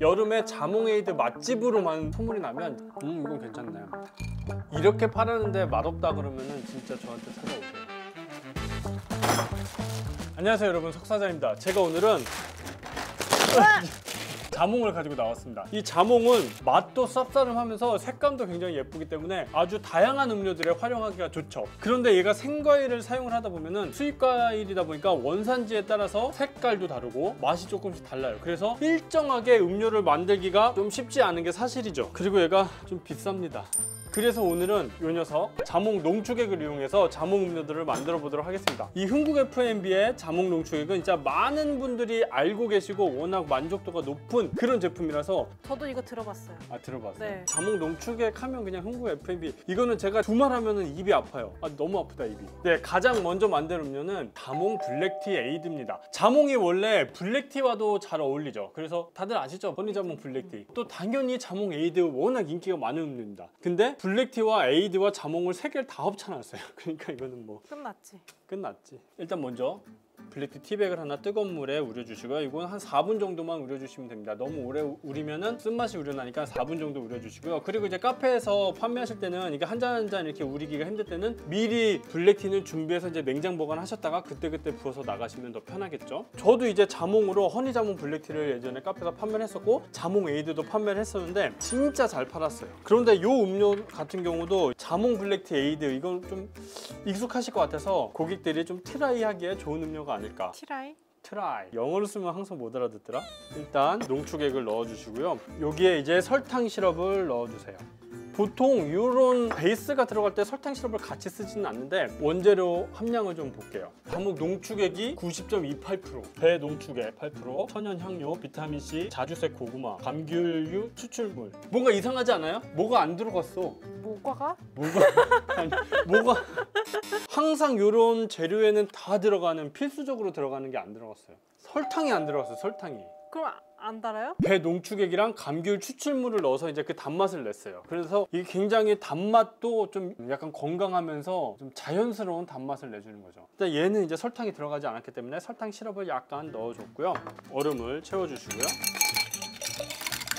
여름에 자몽에이드 맛집으로만 소문이 나면 이건 괜찮네. 이렇게 팔았는데 맛없다 그러면은 진짜 저한테 찾아오세요. 안녕하세요 여러분, 석사자입니다. 제가 오늘은 자몽을 가지고 나왔습니다. 이 자몽은 맛도 쌉싸름하면서 색감도 굉장히 예쁘기 때문에 아주 다양한 음료들에 활용하기가 좋죠. 그런데 얘가 생과일을 사용을 하다 보면은 수입과일이다 보니까 원산지에 따라서 색깔도 다르고 맛이 조금씩 달라요. 그래서 일정하게 음료를 만들기가 좀 쉽지 않은 게 사실이죠. 그리고 얘가 좀 비쌉니다. 그래서 오늘은 이 녀석 자몽 농축액을 이용해서 자몽 음료들을 만들어 보도록 하겠습니다. 이 흥국 F&B의 자몽 농축액은 진짜 많은 분들이 알고 계시고 워낙 만족도가 높은 그런 제품이라서. 저도 이거 들어봤어요. 아, 들어봤어요? 네. 자몽 농축액 하면 그냥 흥국 F&B. 이거는 제가 두말하면 입이 아파요. 아, 너무 아프다 입이. 네, 가장 먼저 만들 음료는 자몽 블랙티 에이드입니다. 자몽이 원래 블랙티와도 잘 어울리죠. 그래서 다들 아시죠? 허니자몽 블랙티. 또 당연히 자몽 에이드 워낙 인기가 많은 음료입니다. 근데 블랙티와 에이드와 자몽을 3개를 다 합쳐놨어요. 그러니까 이거는 뭐 끝났지. 일단 먼저 블랙티 티백을 하나 뜨거운 물에 우려주시고요. 이건 한 4분 정도만 우려주시면 됩니다. 너무 오래 우리면은 쓴맛이 우려나니까 4분 정도 우려주시고요. 그리고 이제 카페에서 판매하실 때는 이게 한 잔 한 잔 이렇게 우리기가 힘들 때는 미리 블랙티는 준비해서 이제 냉장 보관하셨다가 그때그때 부어서 나가시면 더 편하겠죠. 저도 이제 자몽으로 허니자몽 블랙티를 예전에 카페에서 판매를 했었고 자몽 에이드도 판매를 했었는데 진짜 잘 팔았어요. 그런데 이 음료 같은 경우도 자몽 블랙티 에이드, 이건 좀 익숙하실 것 같아서 고객들이 좀 트라이하기에 좋은 음료가 아닐까. 트라이. 영어로 쓰면 항상 못 알아듣더라. 일단 농축액을 넣어주시고요. 여기에 이제 설탕 시럽을 넣어주세요. 보통 이런 베이스가 들어갈 때 설탕 시럽을 같이 쓰지는 않는데 원재료 함량을 좀 볼게요. 자몽 농축액이 90.28%, 배 농축액 8%, 천연 향료, 비타민C, 자주색 고구마, 감귤류, 추출물. 뭔가 이상하지 않아요? 뭐가 안 들어갔어. 뭐가? 아니, 뭐가 항상 이런 재료에는 다 들어가는, 필수적으로 들어가는 게 안 들어갔어요. 설탕이 안 들어갔어요. 설탕이. 그럼 안 달아요? 배 농축액이랑 감귤 추출물을 넣어서 이제 그 단맛을 냈어요. 그래서 이게 굉장히 단맛도 좀 약간 건강하면서 좀 자연스러운 단맛을 내주는 거죠. 일단 얘는 이제 설탕이 들어가지 않았기 때문에 설탕 시럽을 약간 넣어줬고요. 얼음을 채워주시고요.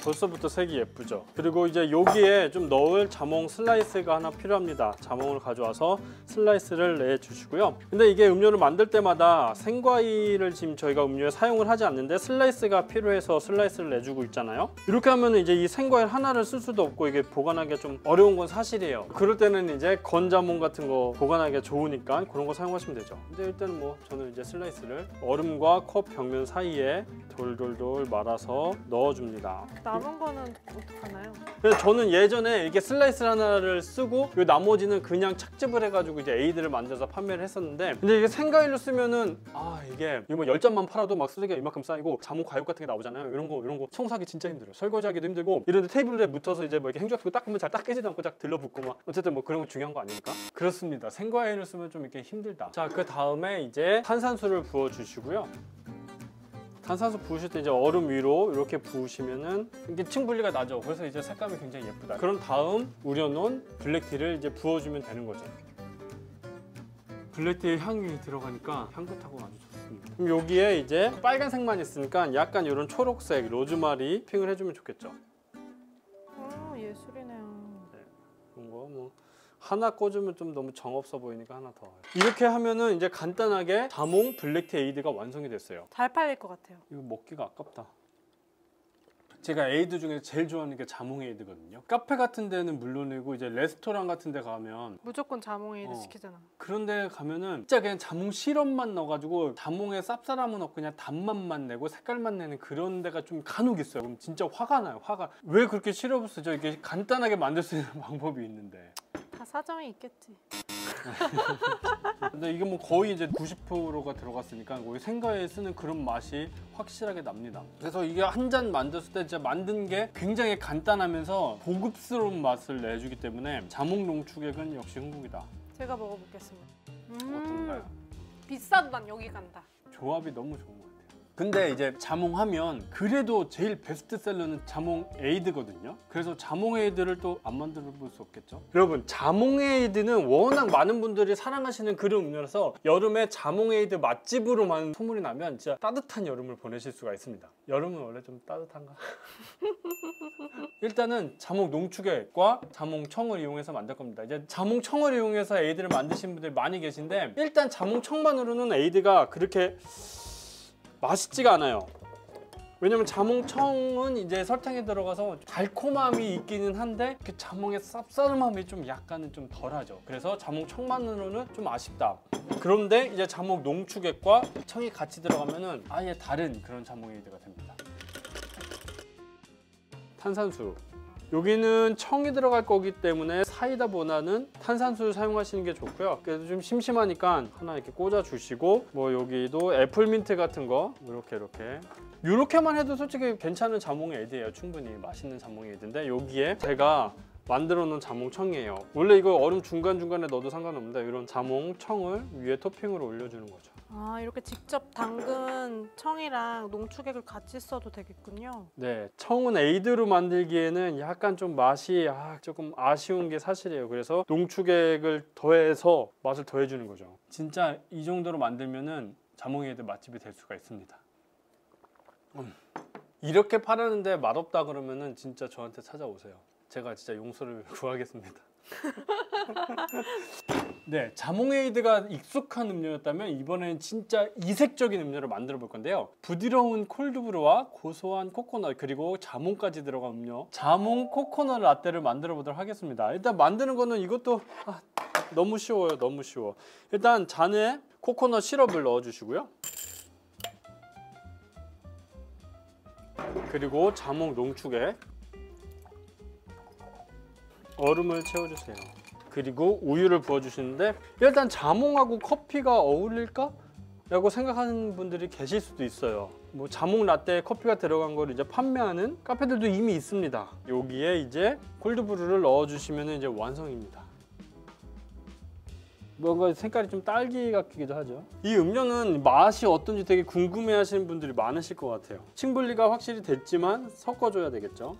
벌써부터 색이 예쁘죠. 그리고 이제 여기에 좀 넣을 자몽 슬라이스가 하나 필요합니다. 자몽을 가져와서 슬라이스를 내주시고요. 근데 이게 음료를 만들 때마다 생과일을 지금 저희가 음료에 사용을 하지 않는데 슬라이스가 필요해서 슬라이스를 내주고 있잖아요. 이렇게 하면 이제 이 생과일 하나를 쓸 수도 없고 이게 보관하기가 좀 어려운 건 사실이에요. 그럴 때는 이제 건자몽 같은 거 보관하기가 좋으니까 그런 거 사용하시면 되죠. 근데 일단 뭐 저는 이제 슬라이스를 얼음과 컵 벽면 사이에 돌돌돌 말아서 넣어줍니다. 남은 거는 어떡하나요? 그래서 저는 예전에 이렇게 슬라이스 하나를 쓰고 이 나머지는 그냥 착즙을 해가지고 이제 에이드를 만들어서 판매를 했었는데, 근데 이게 생과일로 쓰면은 이게 뭐 10잔만 팔아도 막 쓰레기가 이만큼 쌓이고 자몽 과육 같은 게 나오잖아요. 이런 거 청소하기 진짜 힘들어요. 설거지하기도 힘들고 이런데 테이블에 묻어서 이제 뭐 이렇게 행주 같은 거 닦으면 잘 닦이지도 않고 딱 들러붙고 막 어쨌든 뭐 그런 거 중요한 거 아닙니까? 그렇습니다. 생과일을 쓰면 좀 이렇게 힘들다. 자, 그 다음에 이제 탄산수를 부어 주시고요. 탄산수 부으실 때 이제 얼음 위로 이렇게 부으시면은 이게 층 분리가 나죠. 그래서 이제 색감이 굉장히 예쁘다. 그런 다음 우려놓은 블랙티를 이제 부어주면 되는 거죠. 블랙티의 향이 들어가니까 향긋하고 아주 좋습니다. 그럼 여기에 이제 빨간색만 있으니까 약간 이런 초록색 로즈마리 핑을 해주면 좋겠죠. 예술이네요. 네, 그런 거 뭐 하나 꽂으면 좀 너무 정없어 보이니까 하나 더. 이렇게 하면은 이제 간단하게 자몽 블랙티 에이드가 완성이 됐어요. 잘 팔릴 것 같아요. 이거 먹기가 아깝다. 제가 에이드 중에서 제일 좋아하는 게 자몽 에이드거든요. 카페 같은 데는 물론이고 이제 레스토랑 같은 데 가면 무조건 자몽 에이드 시키잖아. 그런 데 가면은 진짜 그냥 자몽 시럽만 넣어가지고 자몽에 쌉싸름은 없고 그냥 단맛만 내고 색깔만 내는 그런 데가 좀 간혹 있어요. 그럼 진짜 화가 나요. 화가. 왜 그렇게 시럽을 쓰죠? 이게 간단하게 만들 수 있는 방법이 있는데. 다 사정이 있겠지. 근데 이게 뭐 거의 이제 90%가 들어갔으니까 거기 생과에 쓰는 그런 맛이 확실하게 납니다. 그래서 이게 한 잔 만들었을 때 진짜 만든 게 굉장히 간단하면서 고급스러운 맛을 내주기 때문에 자몽 농축액은 역시 흥국이다. 제가 먹어보겠습니다. 어떤가요? 비싸도 난 여기 간다. 조합이 너무 좋은 것 같아요. 근데 이제 자몽하면 그래도 제일 베스트셀러는 자몽 에이드거든요. 그래서 자몽 에이드를 또 안 만들어 볼 수 없겠죠. 여러분, 자몽 에이드는 워낙 많은 분들이 사랑하시는 그런 음료라서 여름에 자몽 에이드 맛집으로만 소문이 나면 진짜 따뜻한 여름을 보내실 수가 있습니다. 여름은 원래 좀 따뜻한가? 일단은 자몽 농축액과 자몽청을 이용해서 만들 겁니다. 이제 자몽청을 이용해서 에이드를 만드신 분들이 많이 계신데, 일단 자몽청만으로는 에이드가 그렇게 맛있지가 않아요. 왜냐면 자몽청은 이제 설탕이 들어가서 달콤함이 있기는 한데 그 자몽의 쌉싸름함이 좀 약간은 좀 덜하죠. 그래서 자몽청만으로는 좀 아쉽다. 그런데 이제 자몽 농축액과 청이 같이 들어가면은 아예 다른 그런 자몽 에이드가 됩니다. 탄산수. 여기는 청이 들어갈 거기 때문에 사이다보다는 탄산수를 사용하시는 게 좋고요. 그래도 좀 심심하니까 하나 이렇게 꽂아 주시고, 뭐 여기도 애플민트 같은 거 이렇게만 해도 솔직히 괜찮은 자몽 에이드예요. 충분히 맛있는 자몽 에이드인데, 여기에 제가 만들어 놓은 자몽청이에요. 원래 이거 얼음 중간중간에 넣어도 상관없는데 이런 자몽청을 위에 토핑으로 올려주는 거죠. 아, 이렇게 직접 담근 청이랑 농축액을 같이 써도 되겠군요. 네, 청은 에이드로 만들기에는 약간 좀 맛이 조금 아쉬운 게 사실이에요. 그래서 농축액을 더해서 맛을 더해주는 거죠. 진짜 이 정도로 만들면은 자몽 에이드 맛집이 될 수가 있습니다. 이렇게 팔았는데 맛없다 그러면은 진짜 저한테 찾아오세요. 제가 진짜 용서를 구하겠습니다. 네, 자몽 에이드가 익숙한 음료였다면 이번엔 진짜 이색적인 음료를 만들어 볼 건데요. 부드러운 콜드브루와 고소한 코코넛 그리고 자몽까지 들어간 음료, 자몽 코코넛 라떼를 만들어 보도록 하겠습니다. 일단 만드는 거는 이것도 너무 쉬워요. 너무 쉬워. 일단 잔에 코코넛 시럽을 넣어 주시고요. 그리고 자몽 농축액, 얼음을 채워주세요. 그리고 우유를 부어주시는데, 일단 자몽하고 커피가 어울릴까? 라고 생각하는 분들이 계실 수도 있어요. 뭐 자몽 라떼에 커피가 들어간 걸 이제 판매하는 카페들도 이미 있습니다. 여기에 이제 콜드브루를 넣어주시면 이제 완성입니다. 뭔가 색깔이 좀 딸기 같기도 하죠. 이 음료는 맛이 어떤지 되게 궁금해 하시는 분들이 많으실 것 같아요. 층분리가 확실히 됐지만 섞어줘야 되겠죠.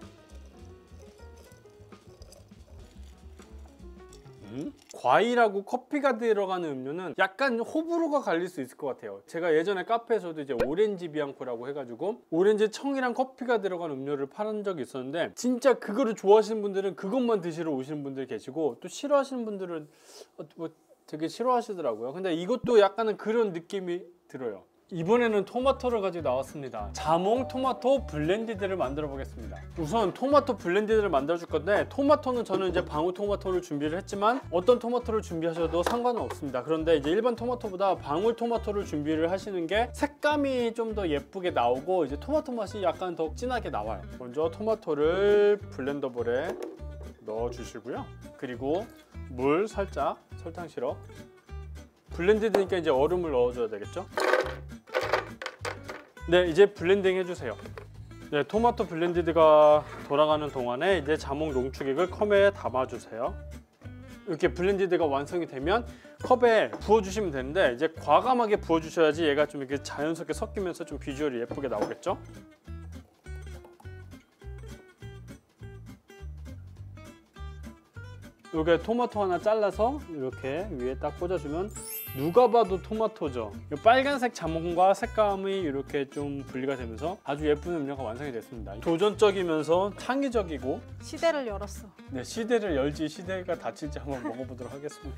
과일하고 커피가 들어가는 음료는 약간 호불호가 갈릴 수 있을 것 같아요. 제가 예전에 카페에서도 이제 오렌지 비앙코라고 해가지고 오렌지 청이랑 커피가 들어간 음료를 파는 적이 있었는데, 진짜 그거를 좋아하시는 분들은 그것만 드시러 오시는 분들 계시고, 또 싫어하시는 분들은 뭐 되게 싫어하시더라고요. 근데 이것도 약간은 그런 느낌이 들어요. 이번에는 토마토를 가지고 나왔습니다. 자몽 토마토 블렌디드를 만들어 보겠습니다. 우선 토마토 블렌디드를 만들어 줄 건데, 토마토는 저는 이제 방울토마토를 준비를 했지만 어떤 토마토를 준비하셔도 상관은 없습니다. 그런데 이제 일반 토마토보다 방울토마토를 준비를 하시는 게 색감이 좀 더 예쁘게 나오고 이제 토마토 맛이 약간 더 진하게 나와요. 먼저 토마토를 블렌더볼에 넣어 주시고요. 그리고 물 살짝, 설탕 시럽, 블렌디드니까 이제 얼음을 넣어줘야 되겠죠. 네, 이제 블렌딩 해주세요. 네, 토마토 블렌디드가 돌아가는 동안에 이제 자몽 농축액을 컵에 담아주세요. 이렇게 블렌디드가 완성이 되면 컵에 부어주시면 되는데, 이제 과감하게 부어주셔야지 얘가 좀 이렇게 자연스럽게 섞이면서 좀 비주얼이 예쁘게 나오겠죠? 이렇게 토마토 하나 잘라서 이렇게 위에 딱 꽂아주면 누가 봐도 토마토죠. 이 빨간색 자몽과 색감이 이렇게 좀 분리가 되면서 아주 예쁜 음료가 완성이 됐습니다. 도전적이면서 창의적이고, 시대를 열었어. 네, 시대를 열지 시대가 닫힐지 한번 먹어보도록 하겠습니다.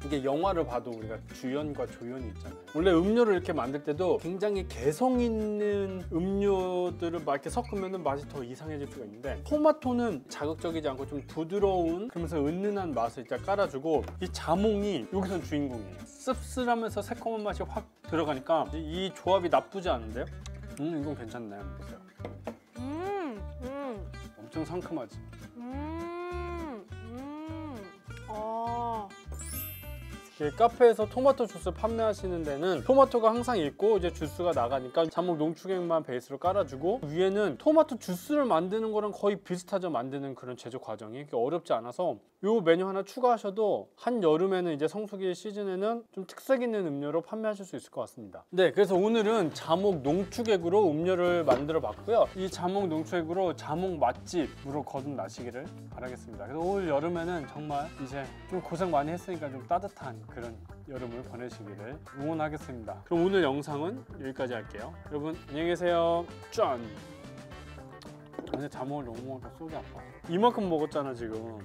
이게 영화를 봐도 우리가 주연과 조연이 있잖아요. 원래 음료를 이렇게 만들 때도 굉장히 개성 있는 음료들을 막 이렇게 섞으면 맛이 더 이상해질 수가 있는데, 토마토는 자극적이지 않고 좀 부드러운, 그러면서 은은한 맛을 일단 깔아주고, 이 자몽이 여기서 주인공이에요. 씁쓸하면서 새콤한 맛이 확 들어가니까 이 조합이 나쁘지 않은데요? 이건 괜찮네. 보세요. 엄청 상큼하지? 카페에서 토마토 주스 판매하시는 데는 토마토가 항상 있고 이제 주스가 나가니까 자몽 농축액만 베이스로 깔아주고 위에는 토마토 주스를 만드는 거랑 거의 비슷하죠. 만드는 그런 제조 과정이 그렇게 어렵지 않아서 요 메뉴 하나 추가하셔도 한여름에는 이제 성수기 시즌에는 좀 특색 있는 음료로 판매하실 수 있을 것 같습니다. 네, 그래서 오늘은 자몽 농축액으로 음료를 만들어 봤고요. 이 자몽 농축액으로 자몽 맛집으로 거듭나시기를 바라겠습니다. 그래서 올 여름에는 정말 이제 좀 고생 많이 했으니까 좀 따뜻한 그런 여름을 보내시기를 응원하겠습니다. 그럼 오늘 영상은 여기까지 할게요. 여러분 안녕히 계세요. 짠! 근데 자몽을 너무 먹으니까 속이 아파. 이만큼 먹었잖아 지금.